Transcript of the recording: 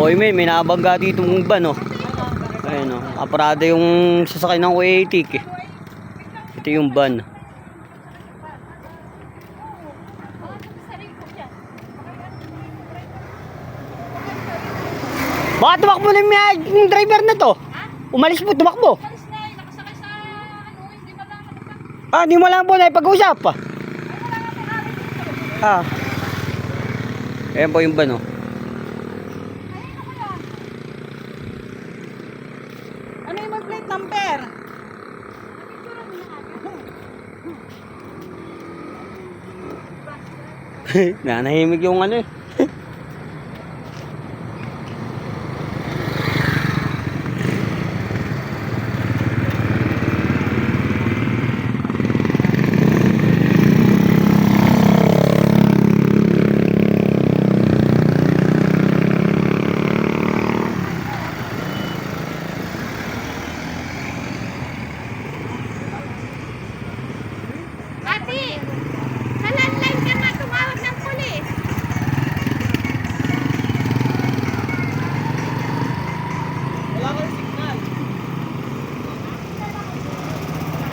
Okay, may nabangga dito mong van, oh. Ayun, oh. Aparada yung sasakay ng Kuya Itik, eh. Ito yung van. Baka tumakbo na yung driver na to. Umalis po, tumakbo. Ah, di mo lang po na ipag-usap pa. Ah. Ayan po yung van, oh. Ano yung mag-plate number? Nanahimik yung ano, eh.